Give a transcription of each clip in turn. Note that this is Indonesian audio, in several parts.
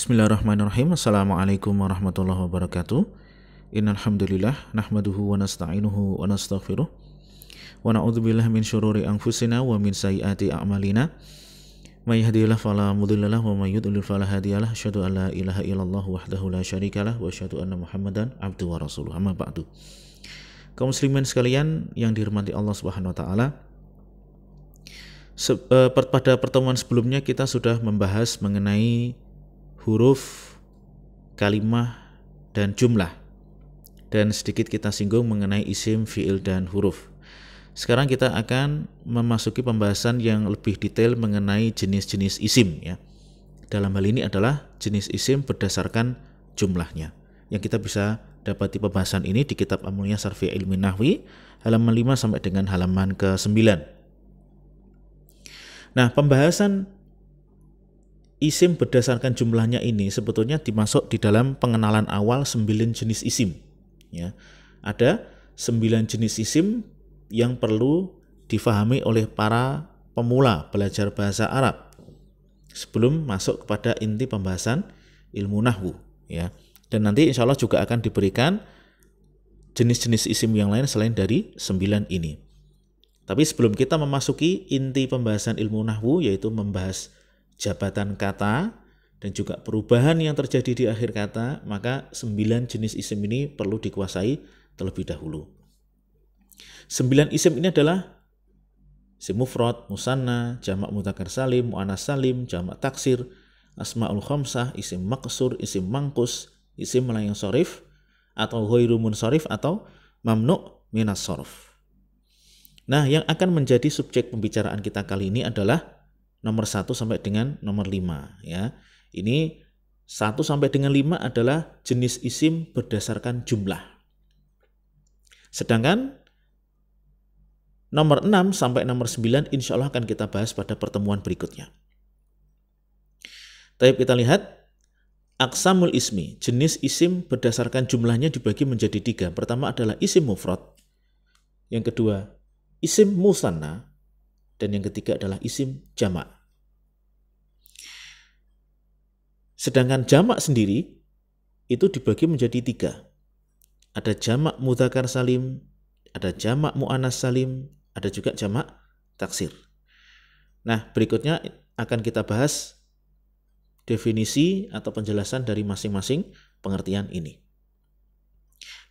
Bismillahirrahmanirrahim. Assalamualaikum warahmatullahi wabarakatuh. Innal hamdalillah nahmaduhu wa nasta'inuhu wa nastaghfiruh wa na'udzubillahi min syururi anfusina wa min sayyiati a'malina. May yahdihillahu fala mudhillalah wa may yudlil fala hadiyalah. Asyhadu an la ilaha illallah wahdahu la syarikalah wa asyhadu anna Muhammadan abduhu wa rasuluh. Amma ba'du. Kaum muslimin sekalian yang dirahmati Allah Subhanahu wa taala. Pada pertemuan sebelumnya kita sudah membahas mengenai huruf, kalimah, dan jumlah. Dan sedikit kita singgung mengenai isim, fi'il, dan huruf. Sekarang kita akan memasuki pembahasan yang lebih detail mengenai jenis-jenis isim. Ya. Dalam hal ini adalah jenis isim berdasarkan jumlahnya. Yang kita bisa dapati pembahasan ini di kitab Al-Mughni Sarfi Ilmi Nahwi, halaman 5 sampai dengan halaman ke-9. Nah, pembahasan isim berdasarkan jumlahnya ini sebetulnya dimasuk di dalam pengenalan awal 9 jenis isim. Ya. Ada 9 jenis isim yang perlu difahami oleh para pemula belajar bahasa Arab sebelum masuk kepada inti pembahasan ilmu nahwu. Ya. Dan nanti insya Allah juga akan diberikan jenis-jenis isim yang lain selain dari 9 ini. Tapi sebelum kita memasuki inti pembahasan ilmu nahwu, yaitu membahas jabatan kata dan juga perubahan yang terjadi di akhir kata, maka 9 jenis isim ini perlu dikuasai terlebih dahulu. 9 isim ini adalah isim mufrad, musanna, jamak mudzakkar salim, muannas salim, jamak taksir, asmaul khamsah, isim maqsur, isim mangkus, isim layang sharif atau ghairu munsharif atau mamnu' minas sharf. Nah, yang akan menjadi subjek pembicaraan kita kali ini adalah nomor 1 sampai dengan nomor 5 ya. Ini 1 sampai dengan 5 adalah jenis isim berdasarkan jumlah. Sedangkan nomor 6 sampai nomor 9 insya Allah akan kita bahas pada pertemuan berikutnya. Tapi kita lihat aqsamul ismi, jenis isim berdasarkan jumlahnya dibagi menjadi 3. Pertama adalah isim mufrad, yang kedua isim musanna, dan yang ketiga adalah isim jamak. Sedangkan jamak sendiri itu dibagi menjadi 3. Ada jamak mudzakkar salim, ada jamak muannas salim, ada juga jamak taksir. Nah, berikutnya akan kita bahas definisi atau penjelasan dari masing-masing pengertian ini.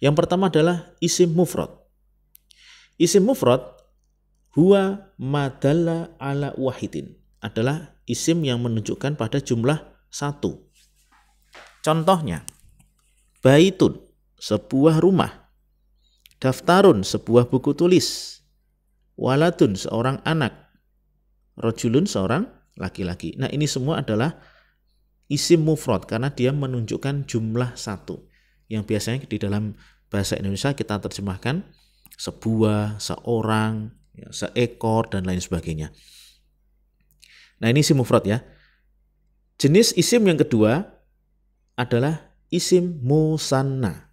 Yang pertama adalah isim mufrad. Isim mufrad huwa madalla ala wahidin, adalah isim yang menunjukkan pada jumlah 1. Contohnya, baitun, sebuah rumah, daftarun, sebuah buku tulis, waladun, seorang anak, rajulun, seorang laki-laki. Nah, ini semua adalah isim mufrad karena dia menunjukkan jumlah 1, yang biasanya di dalam bahasa Indonesia kita terjemahkan sebuah, seorang, seekor, dan lain sebagainya. Nah, ini isim mufrad ya. Jenis isim yang kedua adalah isim musanna.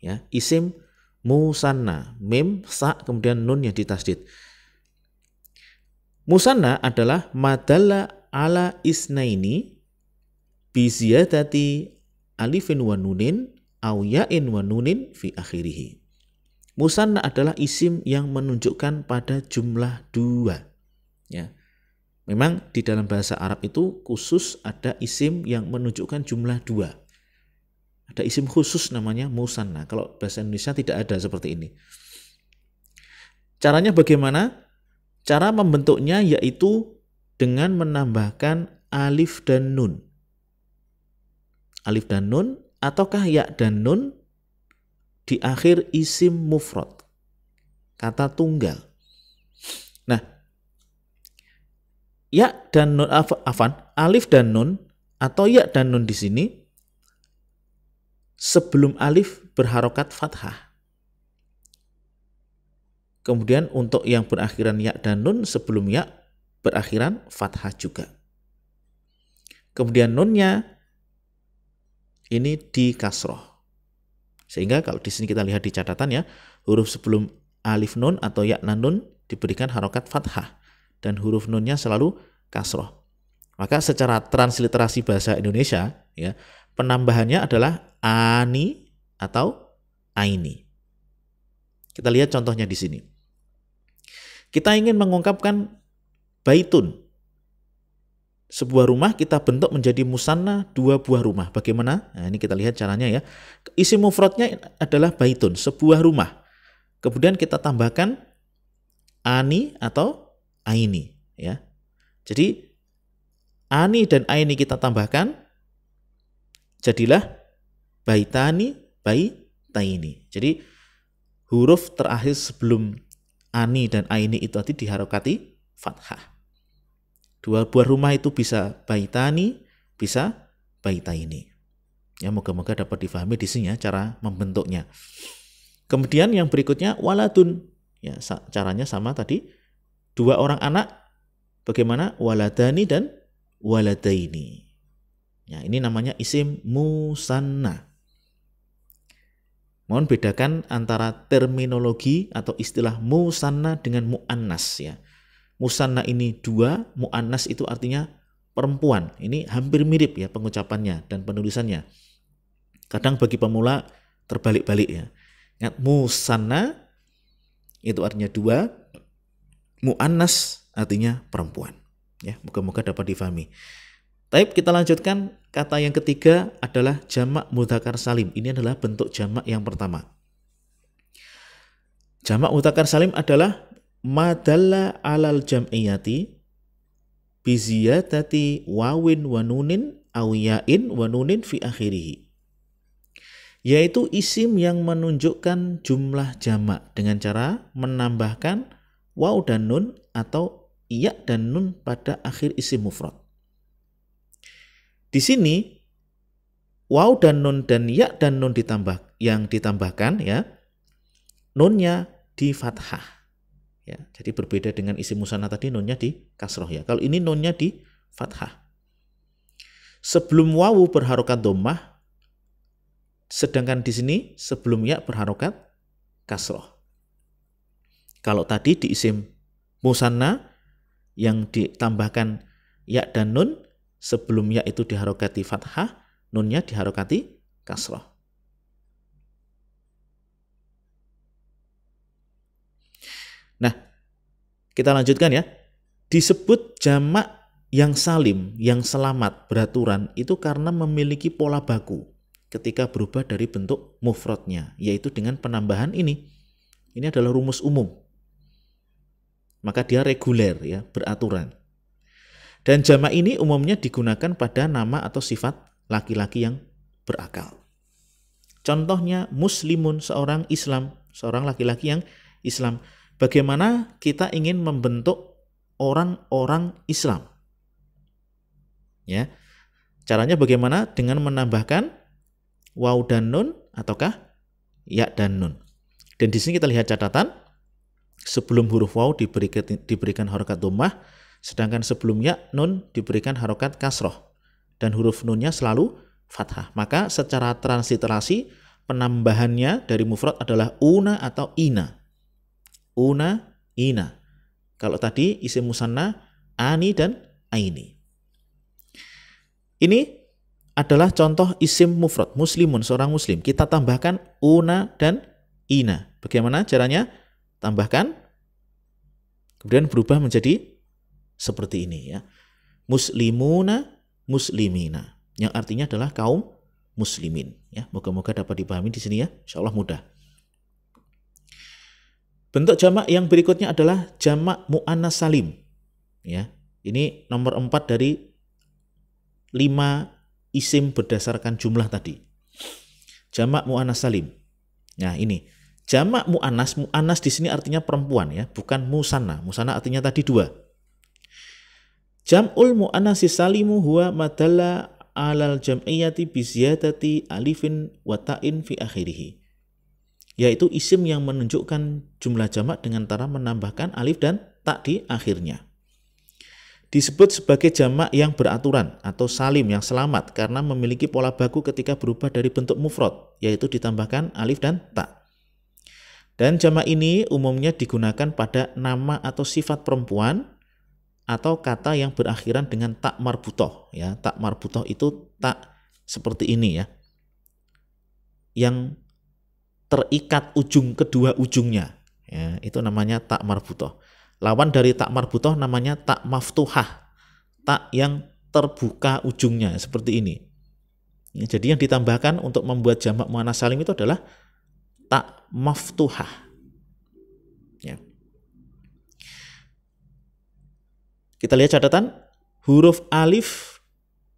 Ya, isim musanna, mim, sa, kemudian nun yang ditasdid. Musanna adalah madalla ala isnaini bi ziyadati alifin wa nunin au ya'in wa nunin fi akhirih. Musanna adalah isim yang menunjukkan pada jumlah 2. Ya. Memang di dalam bahasa Arab itu khusus ada isim yang menunjukkan jumlah 2. Ada isim khusus namanya musanna. Kalau bahasa Indonesia tidak ada seperti ini. Caranya bagaimana? Cara membentuknya yaitu dengan menambahkan alif dan nun. Alif dan nun ataukah ya dan nun di akhir isim mufrad, kata tunggal. Nah, ya dan nun, alif dan nun atau ya dan nun di sini sebelum alif berharokat fathah. Kemudian untuk yang berakhiran ya dan nun sebelum ya berakhiran fathah juga. Kemudian nunnya ini di kasroh. Sehingga kalau di sini kita lihat di catatan ya, huruf sebelum alif nun atau ya nun diberikan harokat fathah dan huruf nunnya selalu kasroh. Maka secara transliterasi bahasa Indonesia, ya, penambahannya adalah ani atau aini. Kita lihat contohnya di sini. Kita ingin mengungkapkan baitun. Sebuah rumah kita bentuk menjadi musanna 2 buah rumah. Bagaimana? Nah, ini kita lihat caranya ya. Isim mufradnya adalah baitun, sebuah rumah. Kemudian kita tambahkan ani atau aini, ya. Jadi ani dan aini kita tambahkan, jadilah baitani, baitaini. Jadi huruf terakhir sebelum ani dan aini itu tadi diharokati fathah. 2 buah rumah itu bisa baitani, bisa baitaini. Ya, moga-moga dapat difahami di sini ya cara membentuknya. Kemudian yang berikutnya waladun. Ya, caranya sama tadi. 2 orang anak, bagaimana? Waladani dan waladaini. Ya, ini namanya isim musanna. Mohon bedakan antara terminologi atau istilah musanna dengan muannas ya. Musanna ini 2, muannas itu artinya perempuan. Ini hampir mirip ya pengucapannya dan penulisannya. Kadang bagi pemula terbalik-balik ya. Ingat, musanna itu artinya 2, muannas artinya perempuan. Ya, moga-moga dapat difahami. Baik, kita lanjutkan. Kata yang ketiga adalah jamak mudzakkar salim. Ini adalah bentuk jamak yang pertama. Jamak mudzakkar salim adalah madalla alal jam'iyati biziyadati wawin wa nunin aw ya'in wa nunin fi akhirih. Yaitu isim yang menunjukkan jumlah jamak dengan cara menambahkan waw dan nun atau ya dan nun pada akhir isim mufrad. Di sini waw dan nun dan ya dan nun ditambahkan ya, nunnya di fathah. Ya, jadi berbeda dengan isim musanna tadi, nunnya di kasroh ya. Kalau ini nunnya di fathah. Sebelum wawu berharokat dhammah, sedangkan di sini sebelum ya berharokat kasroh. Kalau tadi di isim musanna yang ditambahkan ya dan nun, sebelum ya itu diharokati fathah, nunnya diharokati kasroh. Nah, kita lanjutkan ya. Disebut jamak yang salim, yang selamat, beraturan, itu karena memiliki pola baku ketika berubah dari bentuk mufradnya, yaitu dengan penambahan ini. Ini adalah rumus umum. Maka dia reguler ya, beraturan. Dan jamak ini umumnya digunakan pada nama atau sifat laki-laki yang berakal. Contohnya muslimun, seorang Islam, seorang laki-laki yang Islam. Bagaimana kita ingin membentuk orang-orang Islam? Ya. Caranya bagaimana? Dengan menambahkan waw dan nun ataukah ya dan nun. Dan di sini kita lihat catatan, sebelum huruf waw diberikan harokat dhammah, sedangkan sebelum ya nun diberikan harokat kasroh dan huruf nunnya selalu fathah. Maka secara transliterasi penambahannya dari mufrad adalah una atau ina. Una, ina. Kalau tadi isim musanna ani dan aini. Ini adalah contoh isim mufrad muslimun, seorang muslim. Kita tambahkan una dan ina. Bagaimana caranya? Tambahkan, kemudian berubah menjadi seperti ini ya. Muslimuna, muslimina. Yang artinya adalah kaum muslimin ya. Moga-moga dapat dipahami di sini ya. Insyaallah mudah. Bentuk jamak yang berikutnya adalah jamak muannas salim. Ya. Ini nomor 4 dari 5 isim berdasarkan jumlah tadi. Jamak muannas salim. Nah, ini jamak muannas, muannas di sini artinya perempuan ya, bukan musanna. Musanna artinya tadi 2. Jam'ul muannasi salimu huwa madalla alal jam'iyati bi ziyadati alifin wa ta'in fi akhirih. Yaitu isim yang menunjukkan jumlah jamak dengan cara menambahkan alif dan tak di akhirnya. Disebut sebagai jamak yang beraturan atau salim yang selamat karena memiliki pola baku ketika berubah dari bentuk mufrad, yaitu ditambahkan alif dan tak. Dan jamak ini umumnya digunakan pada nama atau sifat perempuan atau kata yang berakhiran dengan tak marbutoh. Ya, tak marbutoh itu tak seperti ini ya, yang terikat ujung kedua ujungnya. Ya, itu namanya tak marbutoh. Lawan dari tak marbutoh namanya tak maftuhah, tak yang terbuka ujungnya seperti ini. Ya, jadi yang ditambahkan untuk membuat jamak muannats salim itu adalah tak maftuhah. Ya. Kita lihat catatan, huruf alif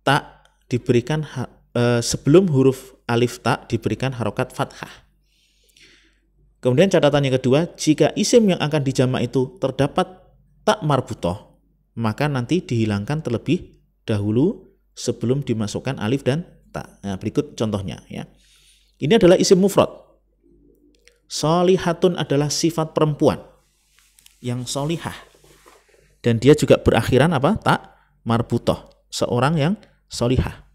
tak diberikan sebelum huruf alif tak diberikan harokat fathah. Kemudian catatan yang kedua, jika isim yang akan dijamak itu terdapat tak marbutoh, maka nanti dihilangkan terlebih dahulu sebelum dimasukkan alif dan tak. Nah, berikut contohnya ya. Ini adalah isim mufrad. Solihatun adalah sifat perempuan yang solihah. Dan dia juga berakhiran apa? Tak marbutoh, seorang yang solihah.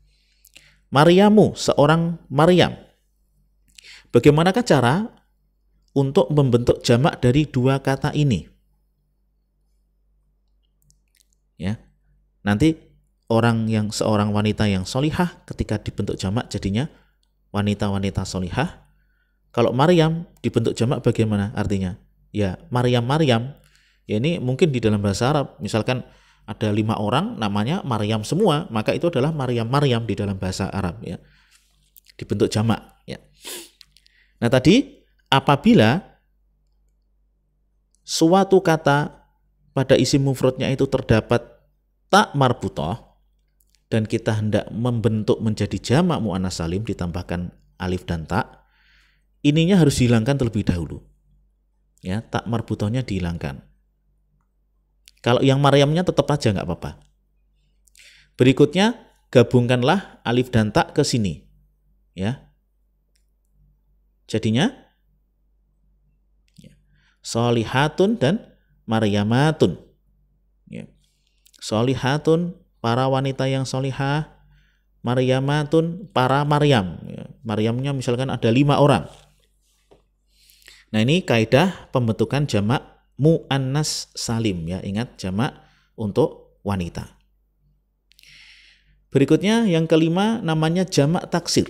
Maryamu, seorang Maryam. Bagaimanakah cara untuk membentuk jamak dari dua kata ini? Ya, nanti seorang wanita yang solihah ketika dibentuk jamak jadinya wanita-wanita solihah. Kalau Maryam dibentuk jamak bagaimana artinya? Ya, Maryam. Ya, ini mungkin di dalam bahasa Arab, misalkan ada 5 orang namanya Maryam semua, maka itu adalah Maryam di dalam bahasa Arab ya. Dibentuk jamak ya. Nah, tadi apabila suatu kata pada isim mufradnya itu terdapat tak marbutoh dan kita hendak membentuk menjadi jamak muannats salim ditambahkan alif dan tak, ininya harus dihilangkan terlebih dahulu. Ya, tak marbutohnya dihilangkan. Kalau yang Maryamnya tetap aja nggak apa-apa. Berikutnya gabungkanlah alif dan tak ke sini. Ya. Jadinya solihatun dan maryamatun. Ya. Solihatun para wanita yang solihah, maryamatun para Maryam. Ya. Maryamnya misalkan ada 5 orang. Nah, ini kaidah pembentukan jamak muannats salim ya. Ingat, jamak untuk wanita. Berikutnya yang kelima namanya jamak taksir.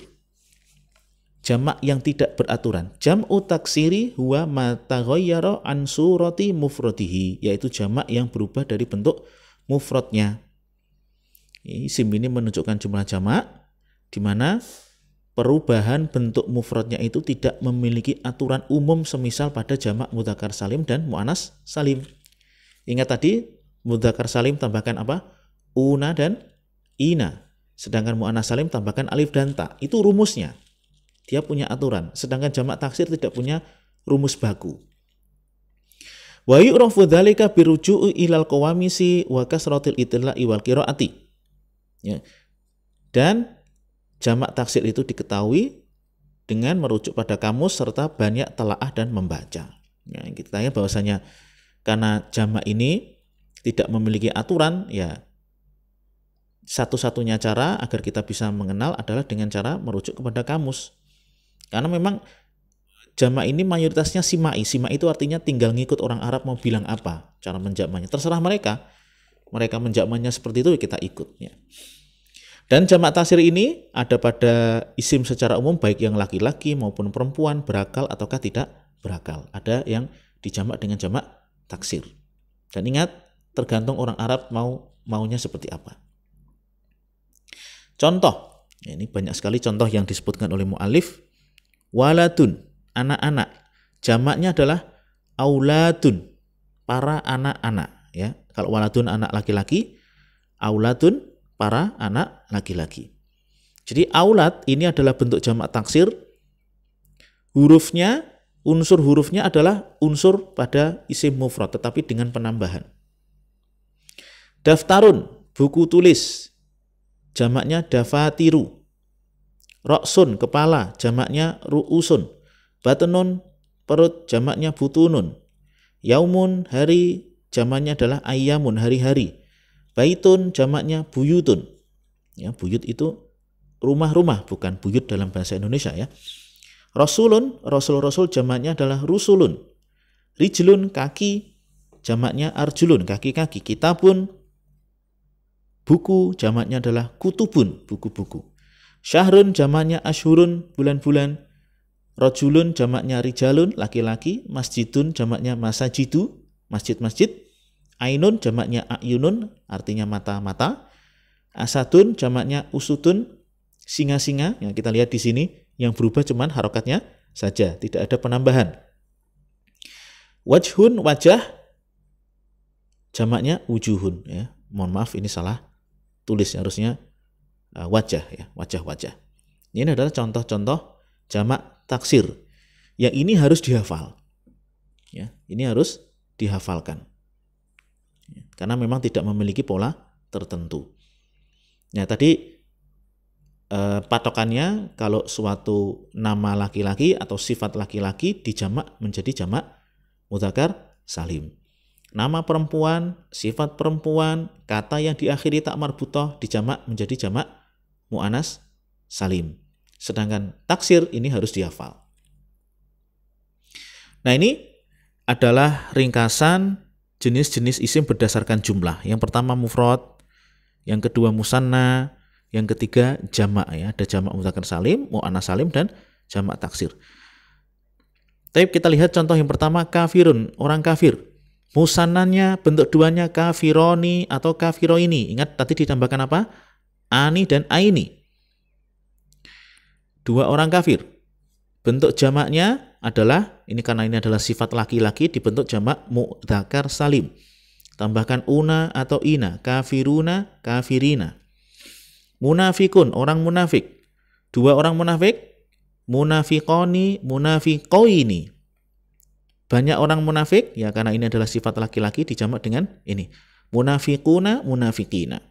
Jamak yang tidak beraturan. Jam'u taksiri huwa ma taghayyara an surati mufradihi, yaitu jamak yang berubah dari bentuk mufradnya. Isim ini menunjukkan jumlah jamak di mana perubahan bentuk mufradnya itu tidak memiliki aturan umum semisal pada jamak mudzakkar salim dan muannats salim. Ingat tadi mudzakkar salim tambahkan apa? Una dan ina. Sedangkan muannats salim tambahkan alif dan ta. Itu rumusnya. Dia punya aturan. Sedangkan jamak taksir tidak punya rumus baku. Wa yu'rafu dzalika biruju'i ilal qawamisi wa kasratil itla'i wal qiraati. Ya. Dan jamak taksir itu diketahui dengan merujuk pada kamus serta banyak telaah dan membaca. Ya, kita tanya bahwasanya karena jamak ini tidak memiliki aturan, ya satu-satunya cara agar kita bisa mengenal adalah dengan cara merujuk kepada kamus. Karena memang jamak ini mayoritasnya simai. Simai itu artinya tinggal ngikut orang Arab mau bilang apa cara menjamaknya. Terserah mereka. Mereka menjamaknya seperti itu, kita ikut. Ya. Dan jamak taksir ini ada pada isim secara umum baik yang laki-laki maupun perempuan, berakal ataukah tidak berakal. Ada yang dijamak dengan jamak taksir. Dan ingat, tergantung orang Arab maunya seperti apa. Contoh, ya ini banyak sekali contoh yang disebutkan oleh mu'alif. Waladun, anak-anak. Jamaknya adalah auladun, para anak-anak. Ya, kalau waladun anak laki-laki, auladun para anak laki-laki. Jadi aulad ini adalah bentuk jamak taksir. Hurufnya, unsur hurufnya adalah unsur pada isim mufrad tetapi dengan penambahan. Daftarun, buku tulis. Jamaknya dafatiru. Roksun, kepala. Jamaknya ru'usun. Batnun, perut. Jamaknya butunun. Yaumun, hari. Jamaknya adalah ayyamun, hari-hari. Baitun, jamaknya buyutun. Ya, buyut itu rumah-rumah, bukan buyut dalam bahasa Indonesia ya. Rasulun, rasul-rasul jamaknya adalah rusulun. Rijlun, kaki. jamaknya arjulun, kaki-kaki. Kitabun, buku, jamaknya adalah kutubun, buku-buku. Syahrun, jamaknya ashurun, bulan-bulan. Rajulun, jamaknya rijalun, laki-laki. Masjidun, jamaknya masajidu, masjid-masjid. Ainun, jamaknya ayunun, artinya mata-mata. Asadun, jamaknya usutun, singa-singa. Yang kita lihat di sini, yang berubah cuman harokatnya saja, tidak ada penambahan. Wajhun, wajah, jamaknya wujuhun. Ya. Mohon maaf, ini salah tulis, harusnya wajah, ya, wajah-wajah. Ini adalah contoh-contoh jamak taksir. Yang ini harus dihafal. Ya, ini harus dihafalkan. Ya, karena memang tidak memiliki pola tertentu. Nah, tadi patokannya kalau suatu nama laki-laki atau sifat laki-laki dijamak menjadi jamak mudzakkar salim. Nama perempuan, sifat perempuan, kata yang diakhiri tak marbutah dijamak menjadi jamak mu'anats salim. Sedangkan taksir ini harus dihafal. Nah, ini adalah ringkasan jenis-jenis isim berdasarkan jumlah. Yang pertama mufrad, yang kedua musanna, yang ketiga jamak, ya. Ada jamak mudzakkar salim, mu'anats salim, dan jamak taksir. Tapi kita lihat contoh yang pertama, kafirun, orang kafir. Musannanya bentuk duanya kafironi atau kafiroini. Ingat tadi ditambahkan apa? Ani dan aini. Dua orang kafir. Bentuk jamaknya adalah, ini karena ini adalah sifat laki-laki, dibentuk jamak mudzakkar salim. Tambahkan una atau ina, kafiruna, kafirina. Munafikun, orang munafik. Dua orang munafik, munafiqoni, munafiqoini. Banyak orang munafik, ya karena ini adalah sifat laki-laki, dijamak dengan ini. Munafiquna, munafiqina.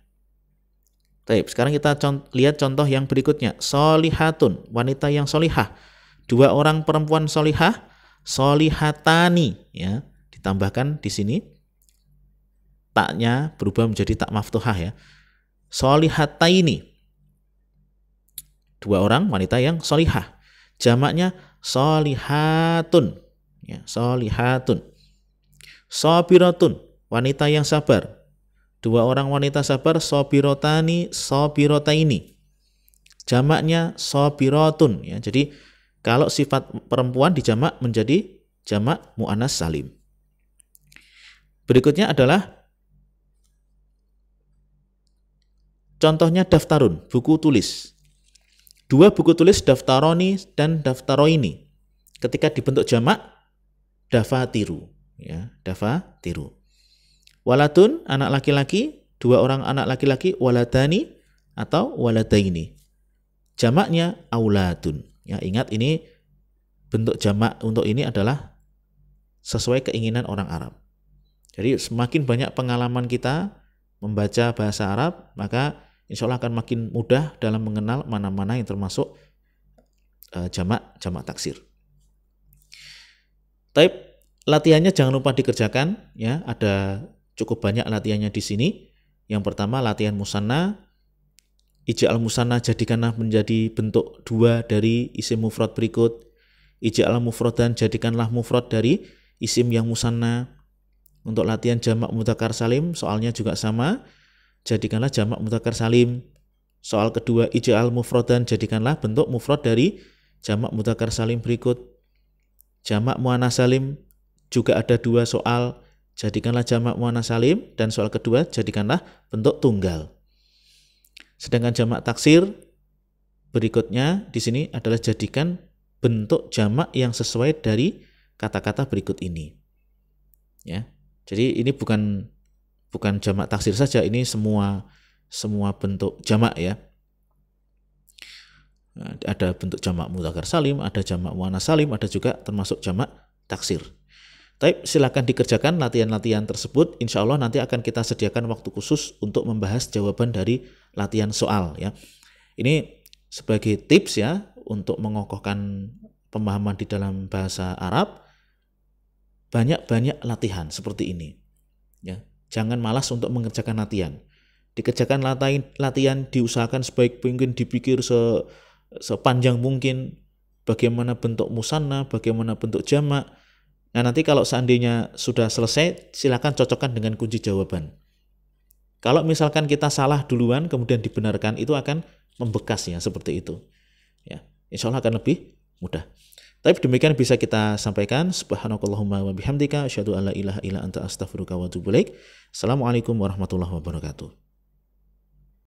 Baik, sekarang kita lihat contoh yang berikutnya. Solihatun, wanita yang solihah. Dua orang perempuan solihah, solihatani, ya. Ditambahkan di sini taknya berubah menjadi tak maftuhah, ya. Solihataini. Dua orang wanita yang solihah. Jamaknya solihatun, ya, solihatun. Sabiratun, wanita yang sabar. Dua orang wanita sabar, sabirotani, sabirotaini. Jamaknya sabiratun, ya. Jadi kalau sifat perempuan dijamak menjadi jamak mu'anats salim. Berikutnya adalah contohnya daftarun, buku tulis. Dua buku tulis, daftaroni dan daftaroini. Ketika dibentuk jamak, dafatiru, ya, dafatiru. Waladun, anak laki-laki, dua orang anak laki-laki, waladani atau waladaini. Jamaknya auladun. Ya, ingat ini bentuk jamak untuk ini adalah sesuai keinginan orang Arab. Jadi semakin banyak pengalaman kita membaca bahasa Arab, maka insya Allah akan makin mudah dalam mengenal mana-mana yang termasuk jamak taksir. Tapi latihannya jangan lupa dikerjakan, ya. Ada cukup banyak latihannya di sini. Yang pertama latihan musanna. Ija'al musanna jadikanlah menjadi bentuk dua dari isim mufrad berikut. Ija'al mufradan jadikanlah mufrad dari isim yang musanna. Untuk latihan jamak mudzakkar salim soalnya juga sama. Jadikanlah jamak mudzakkar salim. Soal kedua ija'al mufradan jadikanlah bentuk mufrad dari jamak mudzakkar salim berikut. Jamak muannats salim juga ada dua soal. Jadikanlah jamak muannats salim, dan soal kedua jadikanlah bentuk tunggal. Sedangkan jamak taksir berikutnya di sini adalah jadikan bentuk jamak yang sesuai dari kata-kata berikut ini. Ya. Jadi ini bukan jamak taksir saja, ini semua bentuk jamak, ya. Nah, ada bentuk jamak mudzakkar salim, ada jamak muannats salim, ada juga termasuk jamak taksir. Tapi silakan dikerjakan latihan-latihan tersebut. Insya Allah nanti akan kita sediakan waktu khusus untuk membahas jawaban dari latihan soal, ya. Ini sebagai tips, ya, untuk mengokohkan pemahaman di dalam bahasa Arab. Banyak-banyak latihan seperti ini, ya. Jangan malas untuk mengerjakan latihan. Dikerjakan latihan, diusahakan sebaik mungkin, dipikir sepanjang mungkin bagaimana bentuk musanna, bagaimana bentuk jamak, Nah, nanti kalau seandainya sudah selesai, silakan cocokkan dengan kunci jawaban. Kalau misalkan kita salah duluan kemudian dibenarkan, itu akan membekas ya, seperti itu. Ya, insya Allah akan lebih mudah. Tapi demikian bisa kita sampaikan. Subhanakallahumma wa bihamdika asyhadu an la ilaha illa anta astaghfiruka wa atubu ilaik. Assalamualaikum warahmatullahi wabarakatuh.